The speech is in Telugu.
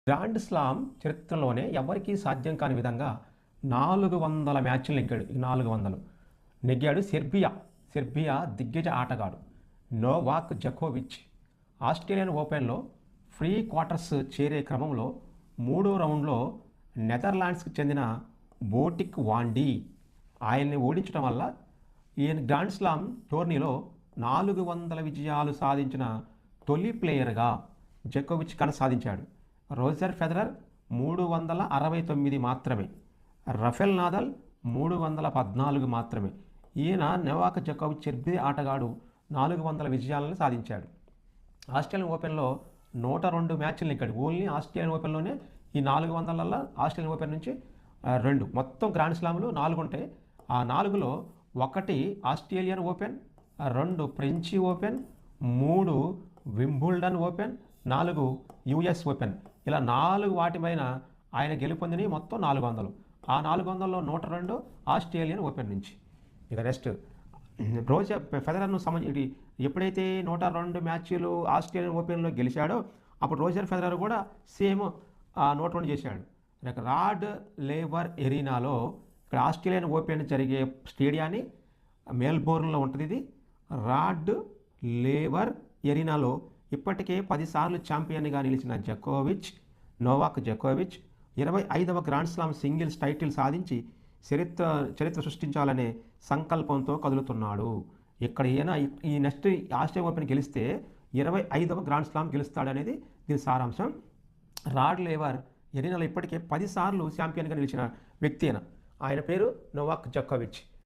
గ్రాండ్ స్లామ్ చరిత్రలోనే ఎవరికీ సాధ్యం కాని విధంగా 400 మ్యాచ్లు నెగ్గాడు. 400 నెగ్గాడు. సెర్బియా దిగ్గజ ఆటగాడు నోవాక్ జకోవిచ్ ఆస్ట్రేలియన్ ఓపెన్లో ప్రీ క్వార్టర్స్ చేరే క్రమంలో మూడో రౌండ్లో నెదర్లాండ్స్కి చెందిన బోటిక్ వాండీ ఆయన్ని ఓడించడం వల్ల ఈయన గ్రాండ్ స్లామ్ టోర్నీలో 400 విజయాలు సాధించిన తొలి ప్లేయర్గా జకోవిచ్ సాధించాడు. రోజర్ ఫెదరర్ 369 మాత్రమే, రఫెల్ నాదల్ 314 మాత్రమే. ఈయన నోవాక్ జకోవిచ్ సెర్బియా ఆటగాడు 400 విజయాలను సాధించాడు. ఆస్ట్రేలియన్ ఓపెన్లో 102 మ్యాచ్లు నెగ్గాడు. ఓన్లీ ఆస్ట్రేలియన్ ఓపెన్లోనే ఈ 400లలో ఆస్ట్రేలియన్ ఓపెన్ నుంచి 2 మొత్తం గ్రాండ్ స్లామ్లు 4 ఉంటాయి. ఆ 4లో 1 Australian open, 2 French open, 3 Wimbledon open, 4 US open. ఇలా 4 వాటిపైన ఆయన గెలుపొందినవి మొత్తం 400. ఆ 400లో 102 ఆస్ట్రేలియన్ ఓపెన్ నుంచి. ఇక నెక్స్ట్ రోజర్ ఫెదరర్ను సంబంధించి ఎప్పుడైతే 102 మ్యాచ్లు ఆస్ట్రేలియన్ ఓపెన్లో గెలిచాడో అప్పుడు రోజర్ ఫెదరర్ కూడా సేమ్ 102 చేశాడు. ఇక రాడ్ లేవర్ ఎరీనాలో ఇక్కడ ఆస్ట్రేలియన్ ఓపెన్ జరిగే స్టేడియాన్ని మెల్బోర్న్లో ఉంటుంది. ఇది రాడ్ లేవర్ ఎరీనాలో ఇప్పటికే 10 సార్లు ఛాంపియన్గా నిలిచిన నోవాక్ జకోవిచ్ 25వ గ్రాండ్ స్లామ్ సింగిల్స్ టైటిల్ సాధించి చరిత్ర సృష్టించాలనే సంకల్పంతో కదులుతున్నాడు. ఇక్కడ ఈయన ఈ నెక్స్ట్ ఆస్ట్రేలియన్ ఓపెన్ గెలిస్తే 25వ గ్రాండ్ స్లామ్ గెలుస్తాడనేది దీని సారాంశం. రాడ్ లేవర్ ఎరీనాలో ఇప్పటికే 10 సార్లు ఛాంపియన్గా నిలిచిన వ్యక్తి ఆయన పేరు నోవాక్ జకోవిచ్.